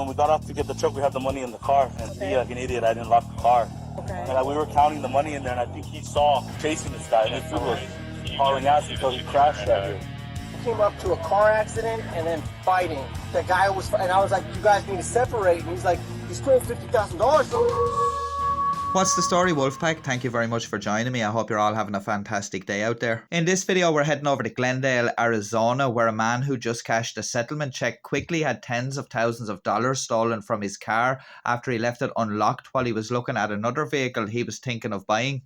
When we got off to get the truck, we had the money in the car, and me, like an idiot, I didn't lock the car. Okay. And we were counting the money in there, and I think he saw chasing this guy, and this dude was hauling ass until he crashed right here. Came up to a car accident and then fighting. The guy was, and I was like, you guys need to separate. And he's like, he's paying $50,000. What's the story, Wolfpack? Thank you very much for joining me. I hope you're all having a fantastic day out there. In this video, we're heading over to Glendale, Arizona, where a man who just cashed a settlement check quickly had tens of thousands of dollars stolen from his car after he left it unlocked while he was looking at another vehicle he was thinking of buying.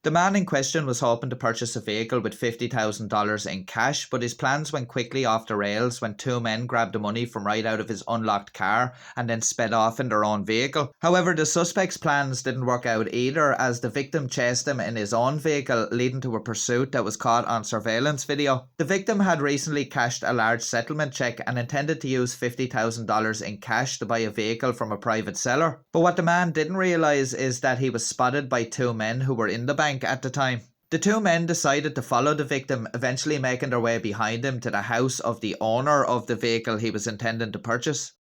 The man in question was hoping to purchase a vehicle with $50,000 in cash, but his plans went quickly off the rails when two men grabbed the money from right out of his unlocked car and then sped off in their own vehicle. However, the suspect's plans didn't work out either, as the victim chased him in his own vehicle, leading to a pursuit that was caught on surveillance video. The victim had recently cashed a large settlement check and intended to use $50,000 in cash to buy a vehicle from a private seller. But what the man didn't realise is that he was spotted by two men who were in the bank at the time. The two men decided to follow the victim, eventually making their way behind him to the house of the owner of the vehicle he was intending to purchase.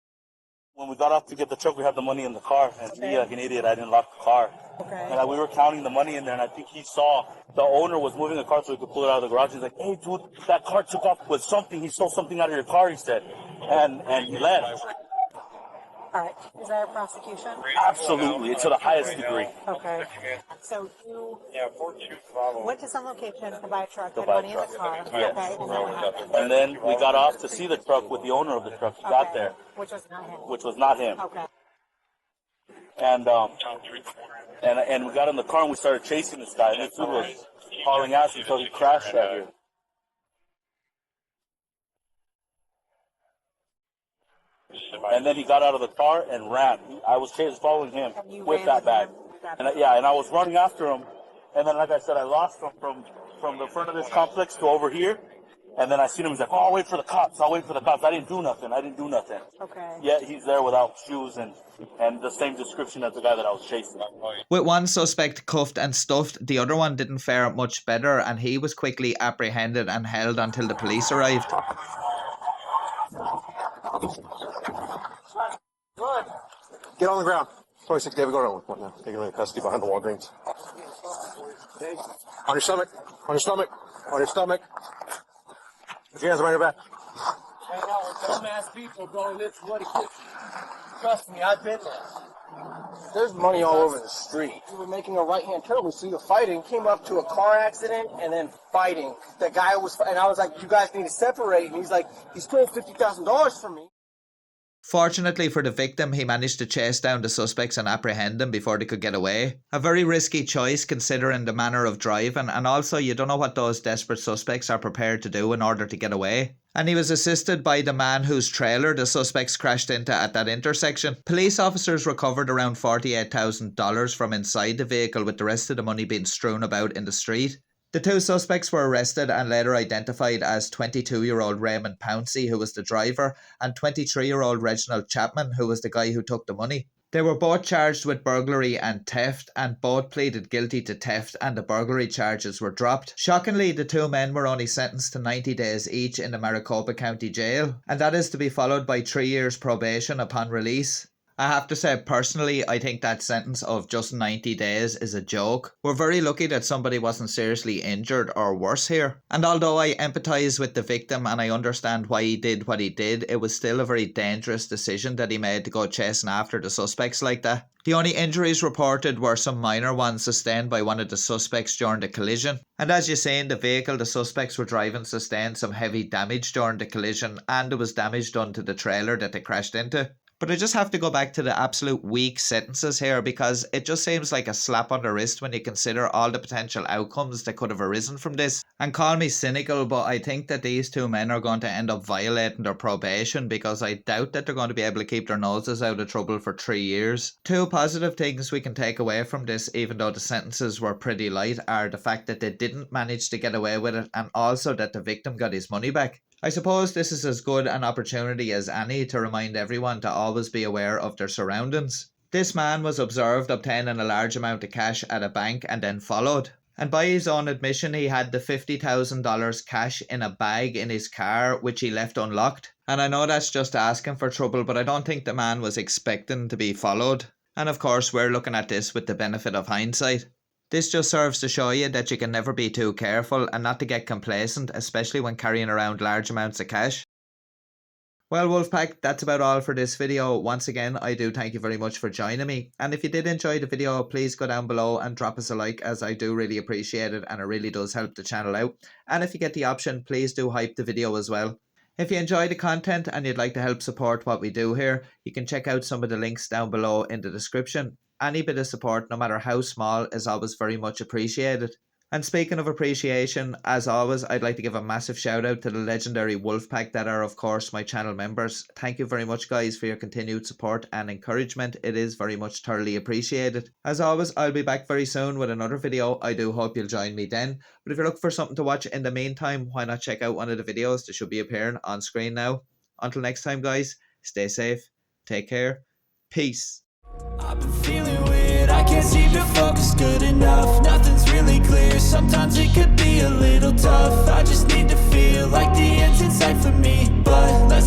When we got off to get the truck, we had the money in the car, and me, like an idiot, I didn't lock the car. Okay. And we were counting the money in there, and I think he saw the owner was moving the car so he could pull it out of the garage. He's like, hey, dude, that car took off with something. He stole something out of your car, he said. And he left. All right. Is that a prosecution? Absolutely, to the highest degree. Okay. So you went to some location to buy a truck, had money in the car. Yes. Okay. And then what happened? And then we got off to see the truck with the owner of the truck. He got there, Which was not him. which was not him. Okay. And we got in the car and we started chasing this guy. And this dude was hauling ass until he crashed right here. And then he got out of the car and ran. I was following him with that bag. And I was running after him. And then, like I said, I lost him from the front of this complex to over here. And then I seen him. He's like, oh, I'll wait for the cops. I'll wait for the cops. I didn't do nothing. Okay. Yet he's there without shoes and the same description as the guy that I was chasing. With one suspect cuffed and stuffed, the other one didn't fare much better, and he was quickly apprehended and held until the police arrived. Good. Get on the ground. 26 David, go around with now. Taking him into custody behind the Walgreens. On your stomach. On your stomach. On your stomach. Put your hands behind your back. Hang out with dumbass people, bro. That's what it gets. Trust me, I've been there. There's money all over the street. We were making a right-hand turn. We see the fighting. Came up to a car accident and then fighting. The guy was, and I was like, you guys need to separate. And he's like, he's paying $50,000 for me. Fortunately for the victim, he managed to chase down the suspects and apprehend them before they could get away. A very risky choice considering the manner of driving, and also you don't know what those desperate suspects are prepared to do in order to get away. And he was assisted by the man whose trailer the suspects crashed into at that intersection. Police officers recovered around $48,000 from inside the vehicle, with the rest of the money being strewn about in the street. The two suspects were arrested and later identified as 22-year-old Raymond Pouncey, who was the driver, and 23-year-old Reginald Chapman, who was the guy who took the money. They were both charged with burglary and theft, and both pleaded guilty to theft, and the burglary charges were dropped. Shockingly, the two men were only sentenced to 90 days each in the Maricopa County Jail, and that is to be followed by 3 years probation upon release. I have to say, personally, I think that sentence of just 90 days is a joke. We're very lucky that somebody wasn't seriously injured or worse here. And although I empathise with the victim and I understand why he did what he did, it was still a very dangerous decision that he made to go chasing after the suspects like that. The only injuries reported were some minor ones sustained by one of the suspects during the collision. And as you see in the vehicle the suspects were driving sustained some heavy damage during the collision, and there was damage done to the trailer that they crashed into. But I just have to go back to the absolute weak sentences here, because it just seems like a slap on the wrist when you consider all the potential outcomes that could have arisen from this. And call me cynical, but I think that these two men are going to end up violating their probation, because I doubt that they're going to be able to keep their noses out of trouble for 3 years. Two positive things we can take away from this, even though the sentences were pretty light, are the fact that they didn't manage to get away with it, and also that the victim got his money back. I suppose this is as good an opportunity as any to remind everyone to always be aware of their surroundings. This man was observed obtaining a large amount of cash at a bank and then followed. And by his own admission, he had the $50,000 cash in a bag in his car, which he left unlocked. And I know that's just asking for trouble, but I don't think the man was expecting to be followed. And of course, we're looking at this with the benefit of hindsight. This just serves to show you that you can never be too careful and not to get complacent, especially when carrying around large amounts of cash. Well, Wolfpack, that's about all for this video. Once again, I do thank you very much for joining me. And if you did enjoy the video, please go down below and drop us a like, as I do really appreciate it and it really does help the channel out. And if you get the option, please do hype the video as well. If you enjoy the content and you'd like to help support what we do here, you can check out some of the links down below in the description. Any bit of support, no matter how small, is always very much appreciated. And speaking of appreciation, as always, I'd like to give a massive shout out to the legendary Wolfpack that are of course my channel members. Thank you very much guys for your continued support and encouragement. It is very much thoroughly appreciated. As always, I'll be back very soon with another video. I do hope you'll join me then. But if you're looking for something to watch in the meantime, why not check out one of the videos that should be appearing on screen now. Until next time guys, stay safe, take care, peace. I've been feeling weird, I can't seem to focus good enough. Nothing's really clear, sometimes it could be a little tough. I just need to feel like the end's in sight for me, but let's